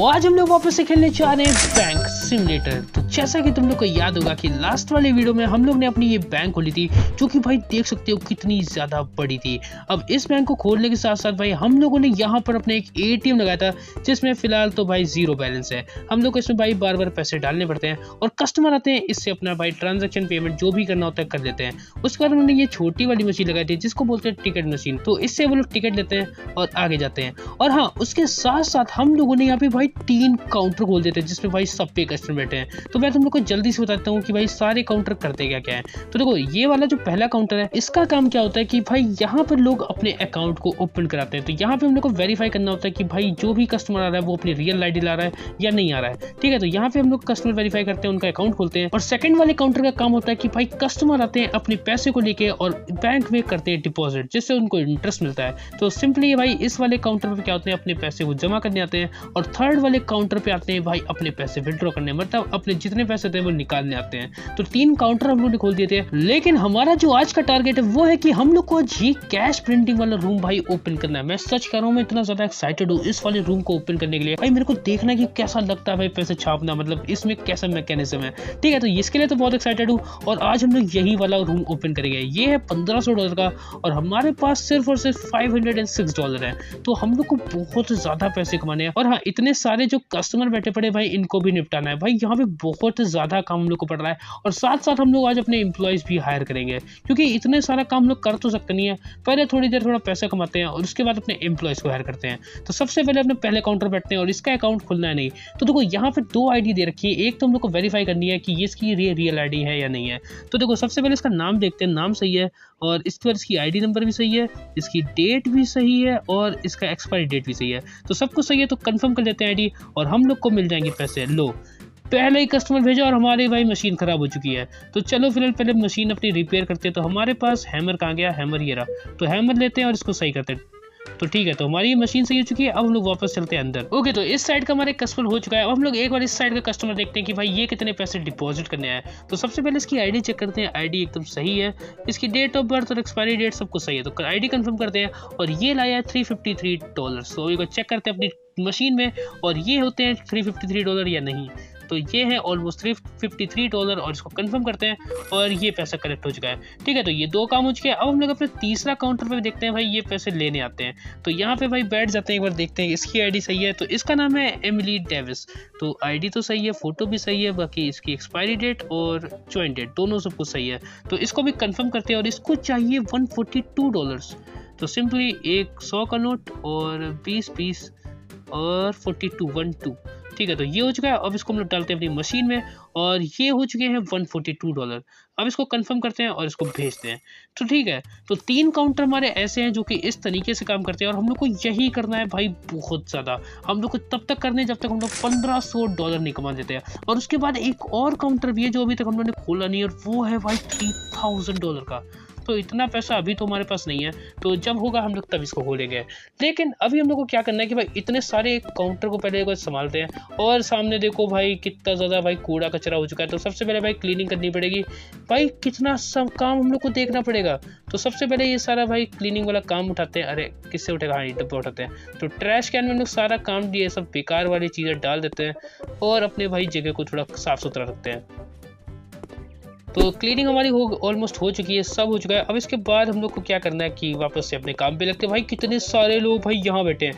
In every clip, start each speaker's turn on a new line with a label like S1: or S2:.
S1: तो आज हम लोग वापस से खेलने जा रहे हैं बैंक सिमुलेटर। तो जैसा कि तुम लोग को याद होगा कि लास्ट वाले वीडियो में हम लोग ने अपनी ये बैंक खोली थी, जो कि भाई देख सकते हो कितनी ज्यादा बड़ी थी। अब इस बैंक को खोलने के साथ साथ भाई हम लोगों ने यहाँ पर अपने एक एटीएम लगाया था, जिसमें फिलहाल तो भाई 0 बैलेंस है। हम लोग को इसमें भाई बार बार पैसे डालने पड़ते हैं और कस्टमर आते हैं, इससे अपना भाई ट्रांजेक्शन पेमेंट जो भी करना होता है कर लेते हैं। उसके बाद उन्होंने ये छोटी वाली मशीन लगाई थी जिसको बोलते हैं टिकट मशीन। तो इससे वो लोग टिकट लेते हैं और आगे जाते हैं। और हाँ, उसके साथ साथ हम लोगों ने यहाँ पे भाई 3 काउंटर खोल देते हैं जिसमें भाई सब पे कस्टमर बैठे हैं। तो मैं तुम लोग को जल्दी से बताता हूँ कि भाई सारे काउंटर करते क्या क्या है। तो देखो, ये वाला जो पहला काउंटर है, इसका काम क्या होता है कि भाई यहाँ पर लोग अपने अकाउंट को ओपन कराते हैं। तो यहाँ पे हम लोग को वेरीफाई करना होता है कि भाई जो भी कस्टमर आ रहा है वो अपनी रियल आईडी ला रहा है या नहीं आ रहा है। ठीक है, तो यहाँ पे हम लोग कस्टमर वेरीफाई करते हैं, उनका अकाउंट खोलते हैं। और सेकंड वाले काउंटर का काम होता है कि भाई कस्टमर आते हैं अपने पैसे को लेके और बैंक में करते हैं डिपॉजिट, जिससे उनको इंटरेस्ट मिलता है। तो सिंपली भाई इस वाले काउंटर पे क्या होते हैं, अपने पैसे को जमा करने आते हैं। और थर्ड वाले काउंटर पे आते हैं भाई अपने पैसे विड्रॉ करने, मतलब अपने जितने पैसे थे वो निकालने आते हैं। तो 3 काउंटर हम लोग ने खोल दिए थे। लेकिन हमारा जो आज का टारगेट है वो है कि हम लोग को जी कैश प्रिंटिंग वाला रूम भाई ओपन करना है। मैं सच कह रहा हूँ, मैं इतना ज्यादा एक्साइटेड हूँ इस वाले रूम को ओपन करने के लिए। भाई मेरे को देखना कि कैसा लगता है भाई पैसे छापना, मतलब इसमें कैसा मैकेनिज्म है। ठीक है, तो इसके लिए तो बहुत एक्साइटेड हूँ। और आज हम लोग यही वाला रूम ओपन करेंगे। ये है $1500 का और हमारे पास सिर्फ और सिर्फ $506 है। तो हम लोग को बहुत ज्यादा पैसे कमाने हैं। और हाँ, इतने सारे जो कस्टमर बैठे पड़े भाई इनको भी निपटाना है। भाई यहाँ पे बहुत ज्यादा काम हम लोग को पड़ रहा है। और साथ साथ हम लोग आज अपने एम्प्लॉयज भी हायर करेंगे, क्योंकि इतने सारा काम लोग कर तो सकते नहीं है। पहले थोड़ी देर थोड़ा पैसा कमाते हैं और उसके बाद अपने एम्प्लॉयज को हायर करते हैं। तो सबसे पहले अपने पहले काउंटर बैठते हैं और इसका अकाउंट खुलना है नहीं। तो देखो, यहाँ पे 2 आईडी दे रखी है। एक तो हम लोग को वेरीफाई करनी है कि ये इसकी रियल आईडी है या नहीं है। तो देखो, सबसे पहले इसका नाम देखते हैं, नाम सही है और इस पर इसकी आईडी नंबर भी सही है, इसकी डेट भी सही है और इसका एक्सपायरी डेट भी सही है। तो सब कुछ सही है, तो कंफर्म कर लेते हैं आईडी और हम लोग को मिल जाएंगे पैसे। लो, पहले ही कस्टमर भेजा और हमारी भाई मशीन खराब हो चुकी है। तो चलो फिलहाल पहले मशीन अपनी रिपेयर करते हैं। तो हमारे पास हैमर कहाँ गया, हैमर ये रहा। तो हैमर लेते हैं और इसको सही करते हैं। तो ठीक है, तो हमारी मशीन सही हो चुकी है। अब हम लोग वापस चलते हैं अंदर। ओके, तो इस साइड का हमारे कस्टमर हो चुका है। अब हम लोग एक बार इस साइड का कस्टमर देखते हैं कि भाई ये कितने पैसे डिपॉजिट करने आए। तो सबसे पहले इसकी आईडी चेक करते हैं। आईडी एकदम सही है, इसकी डेट ऑफ बर्थ और एक्सपायरी डेट सब कुछ सही है। तो आईडी कंफर्म करते हैं और ये लाया है $353। तो एक चेक करते हैं अपनी मशीन में और ये होते हैं $353 या नहीं। तो ये है ऑलमोस्ट $353 और इसको कंफर्म करते हैं और ये पैसा कलेक्ट हो चुका है। ठीक है, तो ये 2 काम हो चुके हैं। अब हम लोग अपने तीसरा काउंटर पे देखते हैं भाई ये पैसे लेने आते हैं। तो यहाँ पे भाई बैठ जाते हैं, एक बार देखते हैं इसकी आईडी सही है। तो इसका नाम है एमिली डेविस। तो आईडी तो सही है, फोटो भी सही है, बाकी इसकी एक्सपायरी डेट और ज्वाइन डेट दोनों सब कुछ सही है। तो इसको भी कंफर्म करते हैं और इसको चाहिए $142। तो सिंपली एक 100 का नोट और 20 पीस और 42 ठीक है, तो ये हो चुका है। अब इसको हम लोग डालते हैं अपनी मशीन में और ये हो चुके हैं $142। अब इसको कंफर्म करते हैं और इसको भेजते हैं। तो ठीक है, तो 3 काउंटर हमारे ऐसे हैं जो कि इस तरीके से काम करते हैं और हम लोग को यही करना है भाई बहुत ज़्यादा। हम लोग को तब तक करने जब तक हम लोग $1500 नहीं कमा देते हैं। और उसके बाद एक और काउंटर भी है जो अभी तक हम लोगों ने खोला नहीं, और वो है भाई $3000 का। तो इतना पैसा अभी तो हमारे पास नहीं है, तो जब होगा हम लोग तब इसको खोलेंगे। लेकिन अभी हम लोग को क्या करना है कि भाई इतने सारे काउंटर को पहले एक बार संभालते हैं। और सामने देखो भाई कितना ज़्यादा भाई कूड़ा कचरा हो चुका है। तो सबसे पहले भाई क्लीनिंग करनी पड़ेगी। भाई कितना सब काम हम लोग को देखना पड़ेगा। तो सबसे पहले ये सारा भाई क्लीनिंग वाला काम उठाते हैं। अरे किससे उठेगा, हाँ डब्बा उठाते हैं। तो ट्रैश कैन में हम लोग सारा काम दिए, सब बेकार वाली चीज़ें डाल देते हैं और अपने भाई जगह को थोड़ा साफ सुथरा रखते हैं। तो क्लीनिंग हमारी ऑलमोस्ट हो चुकी है, सब हो चुका है। अब इसके बाद हम लोग को क्या करना है कि वापस से अपने काम पे लगते हैं। भाई कितने सारे लोग भाई यहाँ बैठे हैं,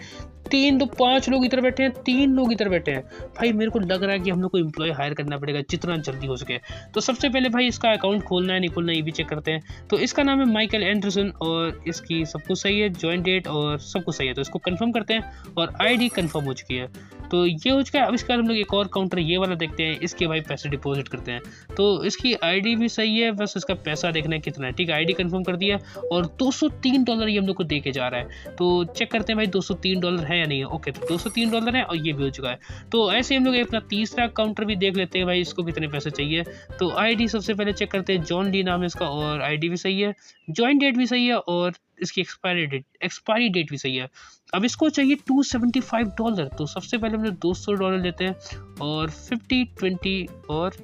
S1: 3 तो 5 लोग इधर बैठे हैं, 3 लोग इधर बैठे हैं। भाई मेरे को लग रहा है कि हम लोग को एम्प्लॉय हायर करना पड़ेगा जितना जल्दी हो सके। तो सबसे पहले भाई इसका अकाउंट खोलना है नहीं खोलना ये भी चेक करते हैं। तो इसका नाम है माइकल एंडरसन और इसकी सब कुछ सही है, ज्वाइन डेट और सब कुछ सही है। तो इसको कंफर्म करते हैं और आईडी कंफर्म हो चुकी है। तो ये हो चुका है। अब इसके बाद हम लोग एक और काउंटर ये वाला देखते हैं, इसके भाई पैसे डिपॉजिट करते हैं। तो इसकी आईडी भी सही है, बस इसका पैसा देखना है कितना है। ठीक है, आईडी कंफर्म कर दिया और $203 ये हम लोग को दे के जा रहा है। तो चेक करते हैं भाई $203 है या नहीं है। ओके, तो $203 है और ये भी हो चुका है। तो ऐसे हम लोग अपना तीसरा काउंटर भी देख लेते हैं भाई इसको कितने पैसे चाहिए। तो आईडी सबसे पहले चेक करते हैं, जॉन डी नाम है इसका और आईडी भी सही है, ज्वाइन डेट भी सही है और इसकी एक्सपायरी डेट भी सही है। अब इसको चाहिए $275। तो सबसे पहले हम लोग $200 लेते हैं और 50, 20 और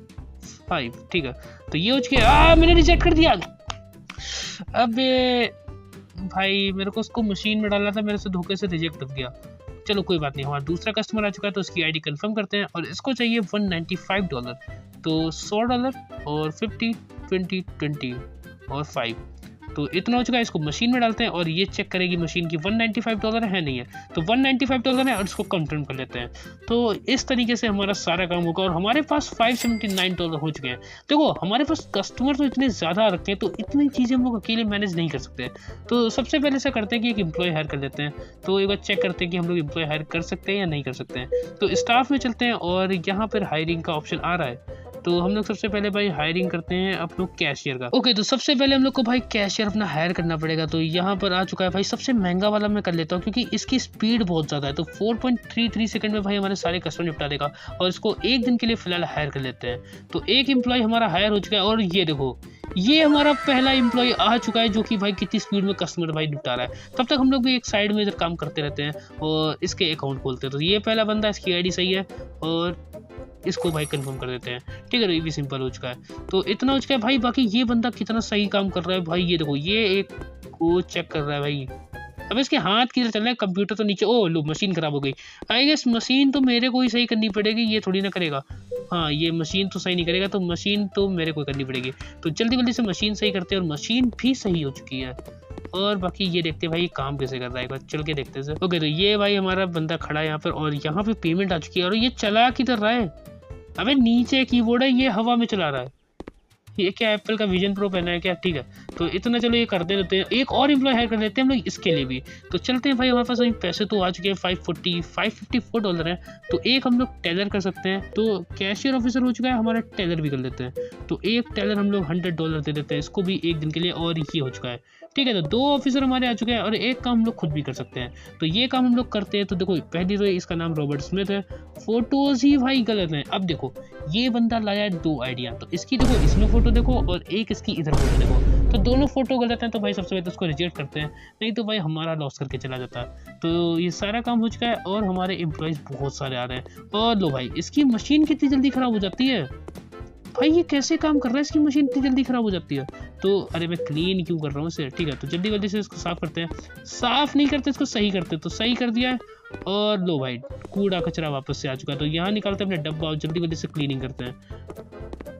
S1: 5। ठीक है, तो ये हो चुके। मैंने रिजेक्ट कर दिया। अबे भाई मेरे को उसको मशीन में डालना था, मेरे से धोखे से रिजेक्ट हो गया। चलो कोई बात नहीं, हमारा दूसरा कस्टमर आ चुका है तो उसकी आईडी कंफर्म करते हैं और इसको चाहिए $195। तो $100 और 50 20 20 और 5, तो इतना हो चुका है। इसको मशीन में डालते हैं और ये चेक करेगी मशीन की $195 है नहीं है, तो $195 है और इसको कंफर्म कर लेते हैं। तो इस तरीके से हमारा सारा काम होगा और हमारे पास $579 हो चुके हैं। देखो हमारे पास कस्टमर तो इतने ज़्यादा रखते हैं तो इतनी चीज़ें हम लोग अकेले मैनेज नहीं कर सकते। तो सबसे पहले ऐसा करते हैं कि एक एम्प्लॉय हायर कर लेते हैं। तो एक बार चेक करते हैं कि हम लोग एम्प्लॉय हायर कर सकते हैं या नहीं कर सकते हैं। तो स्टाफ में चलते हैं और यहाँ पर हायरिंग का ऑप्शन आ रहा है। तो हम लोग सबसे पहले भाई हायरिंग करते हैं अपने कैशियर का। ओके, तो सबसे पहले हम लोग को भाई कैशियर अपना हायर करना पड़ेगा। तो यहाँ पर आ चुका है भाई, सबसे महंगा वाला मैं कर लेता हूँ क्योंकि इसकी स्पीड बहुत ज़्यादा है। तो 4.33 सेकंड में भाई हमारे सारे कस्टमर निपटा देगा और इसको एक दिन के लिए फिलहाल हायर कर लेते हैं। तो एक एम्प्लॉय हमारा हायर हो चुका है और ये देखो ये हमारा पहला एम्प्लॉय आ चुका है जो कि भाई कितनी स्पीड में कस्टमर भाई निपटा रहा है। तब तक हम लोग भी एक साइड में इधर काम करते रहते हैं और इसके अकाउंट खोलते हैं। तो ये पहला बंदा, इसकी आईडी सही है और इसको भाई कंफर्म कर देते हैं। ठीक है, ये भी सिंपल हो चुका है। तो इतना हो चुका है भाई। बाकी ये बंदा कितना सही काम कर रहा है भाई, ये देखो ये एक को चेक कर रहा है भाई। अब इसके हाथ किधर चल रहा है, कंप्यूटर तो नीचे, ओ लो मशीन खराब हो गई। आई गेस मशीन तो मेरे को ही सही करनी पड़ेगी, ये थोड़ी ना करेगा। हाँ, ये मशीन तो सही नहीं करेगा तो मशीन तो मेरे को करनी पड़ेगी। तो जल्दी जल्दी से मशीन सही करते हैं और मशीन भी सही हो चुकी है। और बाकी ये देखते हैं भाई काम कैसे कर रहा है, एक बार चल के देखते हैं। ओके, तो ये भाई हमारा बंदा खड़ा है यहाँ पर और यहाँ पे पेमेंट आ चुकी है। और ये चला किधर रहा है, अबे नीचे कीबोर्ड है, ये हवा में चला रहा है। ये क्या एप्पल का विजन प्रो पहना है क्या? ठीक है, तो इतना चलो ये कर देते हैं। एक और एम्प्लॉय हायर कर लेते हैं हम लोग इसके लिए भी। तो चलते हैं भाई, हमारे पास अभी पैसे तो आ चुके हैं $554 हैं। तो एक हम लोग टेलर कर सकते हैं। तो कैशियर ऑफिसर हो चुका है, हमारा टेलर भी कर लेते हैं। तो एक टेलर हम लोग $100 दे देते हैं इसको भी एक दिन के लिए और ये हो चुका है। ठीक है, तो 2 ऑफिसर हमारे आ चुके हैं और एक काम हम लोग खुद भी कर सकते हैं। तो ये काम हम लोग करते हैं। तो देखो पहली तो इसका नाम रॉबर्ट स्मिथ है, फोटोज ही भाई गलत हैं। अब देखो ये बंदा लाया है 2 आइडिया, तो इसकी देखो इसमें फोटो देखो और एक इसकी इधर फोटो देखो, तो दोनों फोटो गलत हैं। तो भाई सबसे पहले उसको रिजेक्ट करते हैं, नहीं तो भाई हमारा लॉस करके चला जाता है। तो ये सारा काम हो चुका है और हमारे एम्प्लॉयज बहुत सारे आ रहे हैं। और लो भाई इसकी मशीन कितनी जल्दी खराब हो जाती है भाई, ये कैसे काम कर रहा है, इसकी मशीन इतनी जल्दी खराब हो जाती है। तो अरे मैं क्लीन क्यों कर रहा हूँ इसे। ठीक है, तो जल्दी जल्दी से इसको साफ करते हैं। साफ नहीं करते इसको सही करते, तो सही कर दिया है। और लो भाई कूड़ा कचरा वापस से आ चुका है। तो यहाँ निकालते हैं अपने डब्बा और जल्दी जल्दी से क्लीनिंग करते हैं।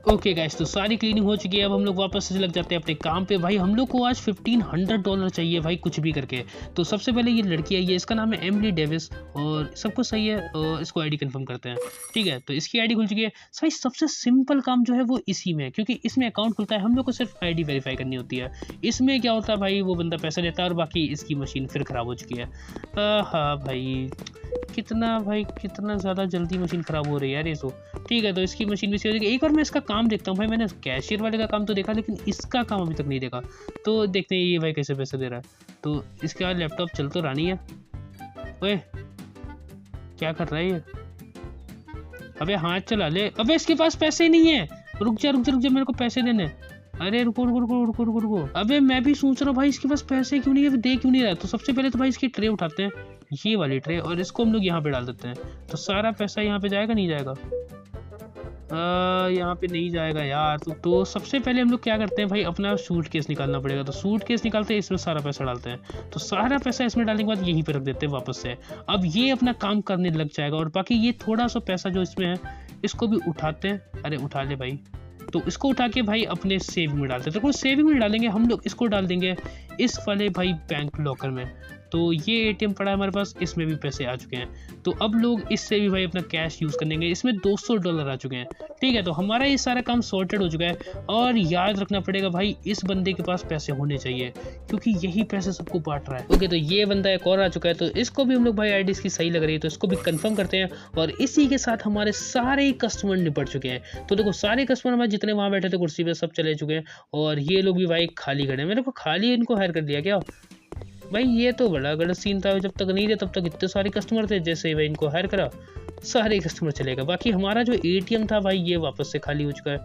S1: ओके गाइस, तो सारी क्लीनिंग हो चुकी है। अब हम लोग वापस से लग जाते हैं अपने काम पे। भाई हम लोग को आज $1500 चाहिए भाई, कुछ भी करके। तो सबसे पहले ये लड़की आई है, इसका नाम है एमिली डेविस और सब कुछ सही है। और इसको आईडी कंफर्म करते हैं। ठीक है, तो इसकी आईडी खुल चुकी है। भाई सबसे सिंपल काम जो है वो इसी में है क्योंकि इसमें अकाउंट खुलता है, हम लोग को सिर्फ आईडी वेरीफाई करनी होती है। इसमें क्या होता है भाई, वो बंदा पैसा देता है और बाकी इसकी मशीन फिर खराब हो चुकी है। हाँ भाई कितना ज़्यादा जल्दी मशीन ख़राब हो रही है यार ये तो। ठीक है, तो इसकी मशीन भी सही हो जाएगी। एक बार मैं इसका काम देखता हूँ भाई, मैंने कैशियर वाले का काम तो देखा लेकिन इसका काम अभी तक नहीं देखा। तो देखते हैं ये भाई कैसे पैसे दे रहा है। तो इसके बाद लैपटॉप चल तो रहा नहीं है। ओए क्या कर रहा है ये, अबे हाथ चला ले। अबे इसके पास पैसे नहीं है, रुक जा मेरे को पैसे देने। अरे रुको। अबे मैं भी सोच रहा हूँ भाई इसके पास पैसे क्यों नहीं है, दे क्यों नहीं रहा। तो सबसे पहले तो भाई इसकी ट्रे उठाते हैं, ये वाली ट्रे, और इसको हम लोग यहाँ पे डाल देते हैं। तो सारा पैसा यहाँ पे जाएगा नहीं जाएगा, यहाँ पे नहीं जाएगा यार। तो सबसे पहले हम लोग क्या करते हैं भाई, अपना सूटकेस निकालना पड़ेगा। तो सूटकेस निकालते हैं, इसमें सारा पैसा डालते हैं। तो सारा पैसा इसमें डालने के बाद यहीं पे रख देते हैं वापस से। अब ये अपना काम करने लग जाएगा और बाकी ये थोड़ा सा पैसा जो इसमें है इसको भी उठाते हैं। अरे उठा ले भाई। तो इसको उठा के भाई अपने सेविंग में डालते हैं। तो सेविंग में डालेंगे हम लोग, इसको डाल देंगे इस वाले भाई बैंक लॉकर में। तो ये एटीएम पड़ा है हमारे पास, इसमें भी पैसे आ चुके हैं। तो अब लोग इससे भी भाई अपना कैश यूज़ करेंगे। इसमें $200 आ चुके हैं। ठीक है, तो हमारा ये सारा काम सॉर्टेड हो चुका है। और याद रखना पड़ेगा भाई, इस बंदे के पास पैसे होने चाहिए क्योंकि यही पैसे सबको बांट रहा है। ओके, तो ये बंदा एक और आ चुका है। तो इसको भी हम लोग भाई आईडी इसकी सही लग रही है तो इसको भी कंफर्म करते हैं। और इसी के साथ हमारे सारे कस्टमर निपट चुके हैं। तो देखो सारे कस्टमर हमारे जितने वहाँ बैठे थे कुर्सी पे सब चले चुके हैं और ये लोग भी भाई खाली खड़े हैं। मेरे को खाली इनको हायर कर दिया क्या भाई, ये तो बड़ा गलत सीन था। जब तक नहीं थे तब तक इतने सारे कस्टमर थे, जैसे ही भाई इनको हायर करा सारे कस्टमर चलेगा। बाकी हमारा जो एटीएम था भाई ये वापस से खाली हो चुका है।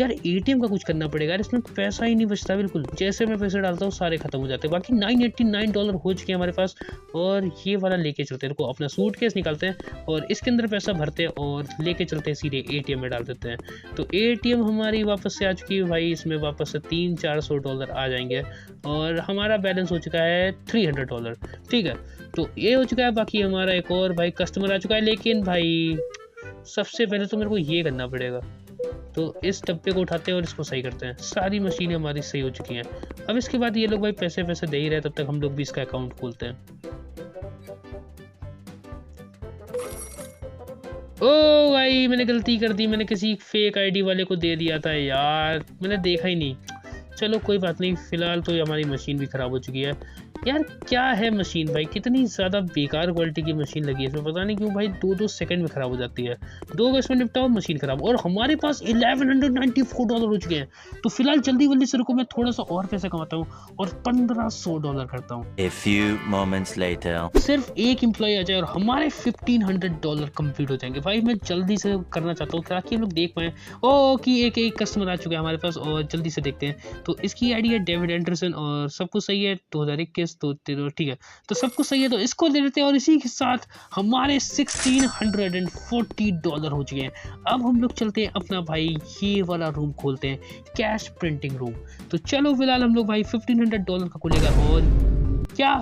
S1: यार एटीएम का कुछ करना पड़ेगा यार, इसमें पैसा ही नहीं बचता बिल्कुल। जैसे मैं पैसे डालता हूँ सारे खत्म हो जाते हैं। बाकी $989 हो चुके हैं हमारे पास, और ये वाला लेके चलते हैं। देखो अपना सूटकेस निकालते हैं और इसके अंदर पैसा भरते हैं और लेके चलते हैं सीधे एटीएम में डाल देते हैं। तो एटीएम हमारी वापस से आ चुकी है भाई, इसमें वापस से $300-400 आ जाएंगे और हमारा बैलेंस हो चुका है $300। ठीक है, तो ये हो चुका है। बाकी हमारा एक और भाई कस्टमर आ चुका है, लेकिन भाई सबसे पहले तो मेरे को ये करना पड़ेगा। तो इस डब्बे को उठाते हैं और इसको सही करते हैं। सारी मशीनें हमारी सही हो चुकी हैं। अब इसके बाद ये लोग भाई पैसे दे ही रहे, तब तक हम लोग भी इसका अकाउंट खोलते हैं। ओ भाई मैंने गलती कर दी, मैंने किसी फेक आईडी वाले को दे दिया था यार, मैंने देखा ही नहीं। चलो कोई बात नहीं, फिलहाल तो हमारी मशीन भी ख़राब हो चुकी है। यार क्या है मशीन भाई, कितनी ज़्यादा बेकार क्वालिटी की मशीन लगी है इसमें, पता नहीं क्यों भाई 2-2 सेकंड में ख़राब हो जाती है। 2 गज में निपटाओ मशीन ख़राब। और हमारे पास $1194 हो चुके हैं। तो फिलहाल जल्दी से रुको, मैं थोड़ा सा और पैसे कमाता हूँ और $1500 करता हूँ।
S2: A few moments later.
S1: सिर्फ एक एम्प्लॉय आ जाए और हमारे $1500 कंप्लीट हो जाएंगे। भाई मैं जल्दी से करना चाहता हूँ ताकि हम लोग देख पाएँ ओ कि एक कस्टमर आ चुका है हमारे पास, और जल्दी से देखते हैं। तो इसकी आईडी है डेविड एंडरसन और सब कुछ सही है। 2021 तो ठीक है, तो सब कुछ सही है, तो इसको ले लेते हैं। और इसी के साथ हमारे $1640 हो चुके हैं। अब हम लोग चलते हैं अपना भाई ये वाला रूम खोलते हैं, कैश प्रिंटिंग रूम। तो चलो फिलहाल हम लोग भाई $1500 का खुलेगा। और क्या,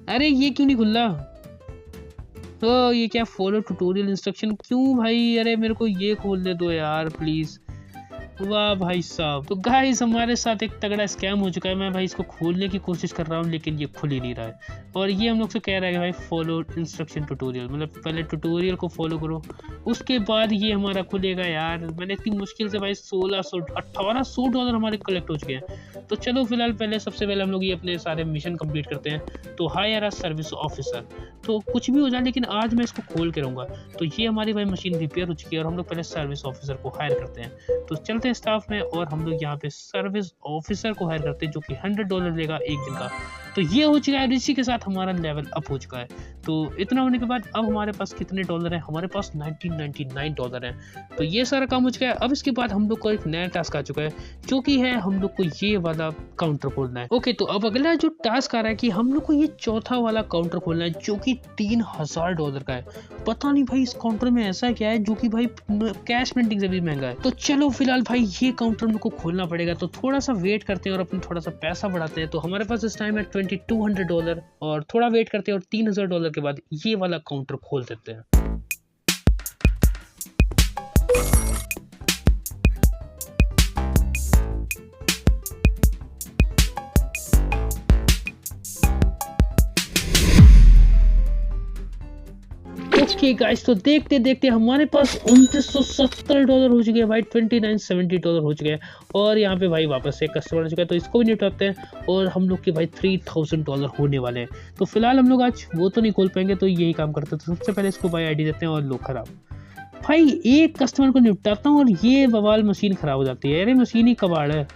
S1: अरे ये क्यों नहीं खुल रहा? तो ये क्या, फॉलो ट्यूटोरियल इंस्ट्रक्शन क्यों भाई? अरे मेरे को ये खोलने दो यार प्लीज। वाह भाई साहब। तो गाइस हमारे साथ एक तगड़ा स्कैम हो चुका है। मैं भाई इसको खोलने की कोशिश कर रहा हूँ लेकिन ये खुल ही नहीं रहा है। और ये हम लोग से कह रहा है कि भाई फॉलो इंस्ट्रक्शन ट्यूटोरियल, मतलब पहले ट्यूटोरियल को फॉलो करो उसके बाद ये हमारा खुलेगा। यार मैंने इतनी मुश्किल से भाई $1800 हमारे कलेक्ट हो चुके हैं। तो चलो फिलहाल सबसे पहले हम लोग ये अपने सारे मिशन कंप्लीट करते हैं। तो हायर अ सर्विस ऑफिसर, तो कुछ भी हो जाए लेकिन आज मैं इसको खोल के रहूँगा। तो ये हमारी भाई मशीन रिपेयर हो चुकी है और हम लोग पहले सर्विस ऑफिसर को हायर करते हैं। तो चलते हैं स्टाफ में और हम लोग यहाँ पे सर्विस ऑफिसर को हायर करते हैं जो कि $100 लेगा एक दिन का। तो ये हो चुका है, इसी के साथ हमारा लेवल अप हो चुका है। तो इतना होने के बाद अब हमारे पास कितने डॉलर हैं? हमारे पास $1999 हैं। तो ये सारा काम हो चुका है। अब इसके बाद हम लोग को एक नया टास्क आ चुका है जो कि है हम लोग को ये वाला काउंटर खोलना है। ओके, तो अब अगला जो टास्क आ रहा है कि हम लोग को ये चौथा वाला काउंटर खोलना है जो कि $3000 का है। पता नहीं भाई इस काउंटर में ऐसा क्या है जो कि भाई कैश प्रिंटिंग से भी महंगा है। तो चलो फिलहाल भाई ये काउंटर मेरे को खोलना पड़ेगा। तो थोड़ा सा वेट करते हैं और अपना थोड़ा सा पैसा बढ़ाते हैं। तो हमारे पास इस टाइम है $2200 और थोड़ा वेट करते हैं और $3000 के बाद ये वाला काउंटर खोल देते हैं। ओके गाइस, तो देखते देखते हमारे पास $2970 हो चुके हैं भाई, $2970 हो चुके हैं। और यहाँ पे भाई वापस से कस्टमर आ चुका है तो इसको भी निपटाते हैं और हम लोग के भाई $3000 होने वाले हैं। तो फिलहाल हम लोग आज वो तो नहीं खोल पाएंगे तो यही काम करते हैं। तो सबसे पहले इसको भाई आईडी देते हैं और लोग खराब। भाई एक कस्टमर को निपटाता हूँ और ये बवाल मशीन खराब हो जाती है। अरे मशीन ही कबाड़ है,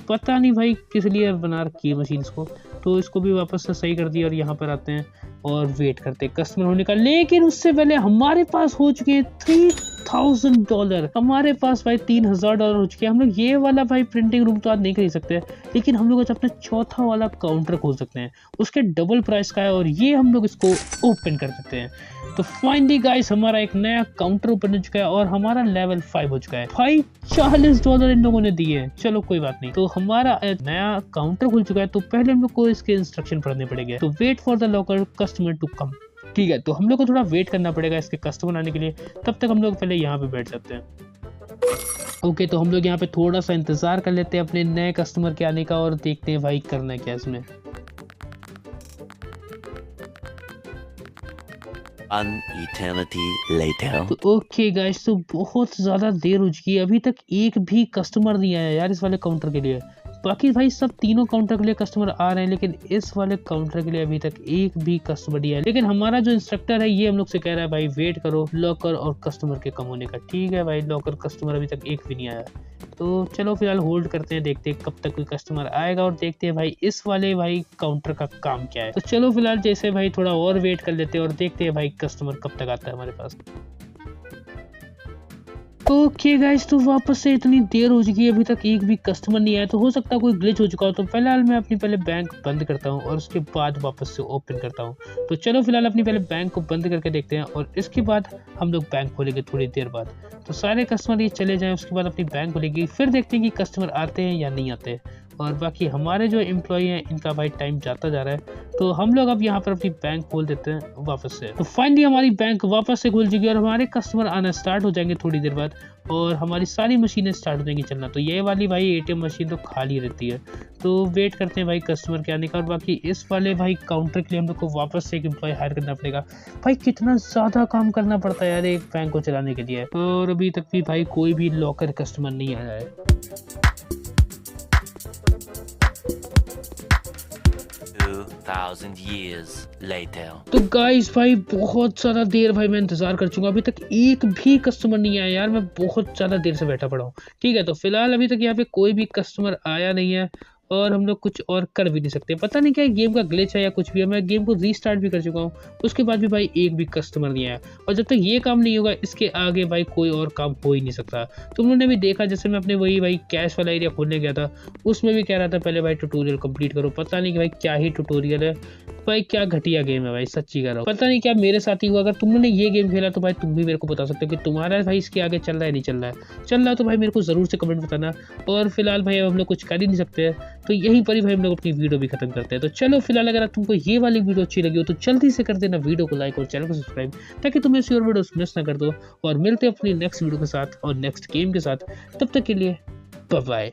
S1: पता नहीं भाई किस लिए बना रखी है मशीन इसको। तो इसको भी वापस से सही कर दिया और यहाँ पर आते हैं और वेट करते हैं कस्टमर होने का। लेकिन उससे पहले हमारे पास हो चुके हैं $3000। हमारे पास भाई $3000 हो चुके हैं। हम लोग ये वाला भाई प्रिंटिंग रूम तो आज नहीं खरीद सकते लेकिन हम लोग आज अपना चौथा वाला काउंटर खोल सकते हैं। उसके डबल प्राइस का है और ये हम लोग इसको ओपन कर सकते हैं। तो फाइनली गाइस हमारा एक नया काउंटर ओपन हो चुका है और हमारा लेवल 5 हो चुका है। भाई $40 इन लोगों ने दिए हैं। चलो कोई बात नहीं। तो हमारा नया काउंटर खुल चुका है। तो पहले हम लोग को इसके इंस्ट्रक्शन पढ़ने पड़ेंगे। तो wait for the locker customer to come. ठीक है, तो हम लोग को थोड़ा वेट करना पड़ेगा इसके कस्टमर आने के लिए। तब तक हम लोग पहले यहाँ पे बैठ जाते हैं। ओके, तो हम लोग यहाँ पे थोड़ा सा इंतजार कर लेते हैं अपने नए कस्टमर के आने का और देखते हैं भाई करना क्या इसमें।
S2: An eternity later.
S1: तो ओके गाइस, तो बहुत ज़्यादा देर हो चुकी है, अभी तक एक भी कस्टमर नहीं आया यार इस वाले काउंटर के लिए। बाकी भाई सब तीनों काउंटर के लिए कस्टमर आ रहे हैं लेकिन इस वाले काउंटर के लिए अभी तक एक भी कस्टमर नहीं आया। लेकिन हमारा जो इंस्ट्रक्टर है ये हम लोग से कह रहा है भाई वेट करो लॉकर और कस्टमर के कम होने का। ठीक है भाई, लॉकर कस्टमर अभी तक एक भी नहीं आया। तो चलो फिलहाल होल्ड करते हैं, देखते हैं कब तक कोई कस्टमर आएगा और देखते हैं भाई इस वाले भाई काउंटर का काम क्या है। तो चलो फिलहाल जैसे भाई थोड़ा और वेट कर लेते हैं और देखते हैं भाई कस्टमर कब तक आता है हमारे पास। ओके गाइस, तो वापस से इतनी देर हो चुकी है, अभी तक एक भी कस्टमर नहीं आया, तो हो सकता है कोई ग्लिच हो चुका हो। तो फिलहाल मैं अपनी पहले बैंक बंद करता हूँ और उसके बाद वापस से ओपन करता हूँ। तो चलो फिलहाल अपनी पहले बैंक को बंद करके देखते हैं और इसके बाद हम लोग बैंक खोलेंगे थोड़ी देर बाद। तो सारे कस्टमर ये चले जाएं, उसके बाद अपनी बैंक खोलेगी, फिर देखते हैं कि कस्टमर आते हैं या नहीं आते। और बाकी हमारे जो एम्प्लॉय हैं इनका भाई टाइम जाता जा रहा है, तो हम लोग अब यहाँ पर अपनी बैंक खोल देते हैं वापस से। तो फाइनली हमारी बैंक वापस से खुल चुकी है और हमारे कस्टमर आना स्टार्ट हो जाएंगे थोड़ी देर बाद और हमारी सारी मशीनें स्टार्ट हो जाएंगी चलना। तो ये वाली भाई एटीएम मशीन तो खाली रहती है, तो वेट करते हैं भाई कस्टमर के आने का। और बाकी इस वाले भाई काउंटर के लिए हम लोग को वापस से एक एम्प्लॉय हायर करना पड़ेगा। भाई कितना ज़्यादा काम करना पड़ता है यार एक बैंक को चलाने के लिए, और अभी तक भी भाई कोई भी लॉकर कस्टमर नहीं आया है।
S2: 2000 years later.
S1: तो गाइस भाई बहुत ज़्यादा देर भाई मैं इंतज़ार कर चुका, अभी तक एक भी कस्टमर नहीं आया यार, मैं बहुत ज़्यादा देर से बैठा पड़ा हूँ। ठीक है, तो फिलहाल अभी तक यहाँ पे कोई भी कस्टमर आया नहीं है और हम लोग कुछ और कर भी नहीं सकते। पता नहीं क्या गेम का ग्लिच है या कुछ भी है, मैं गेम को रीस्टार्ट भी कर चुका हूँ, उसके बाद भी भाई एक भी कस्टमर नहीं आया। और जब तक ये काम नहीं होगा इसके आगे भाई कोई और काम हो ही नहीं सकता। तुम लोगों ने भी देखा, जैसे मैं अपने वही भाई कैश वाला एरिया खोलने गया था, उसमें भी कह रहा था पहले भाई ट्यूटोरियल कंप्लीट करो। पता नहीं कि भाई क्या ही ट्यूटोरियल है भाई, क्या घटिया गेम है भाई, सच्ची कह रहा हूँ। पता नहीं क्या मेरे साथ ही हुआ। अगर तुम लोगों ने ये गेम खेला तो भाई तुम भी मेरे को बता सकते हो कि तुम्हारा भाई इसके आगे चल रहा है नहीं चल रहा है। चल रहा तो भाई मेरे को ज़रूर से कमेंट बताना। और फिलहाल भाई हम लोग कुछ कर ही नहीं सकते हैं, तो यहीं पर ही भाई हम लोग अपनी वीडियो भी खत्म करते हैं। तो चलो फिलहाल अगर तुमको ये वाली वीडियो अच्छी लगी हो तो जल्दी से कर देना वीडियो को लाइक और चैनल को सब्सक्राइब, ताकि तुम्हें ऐसी और वीडियोस मिस ना कर दो। और मिलते हैं अपनी नेक्स्ट वीडियो के साथ और नेक्स्ट गेम के साथ, तब तक के लिए बाय बाय।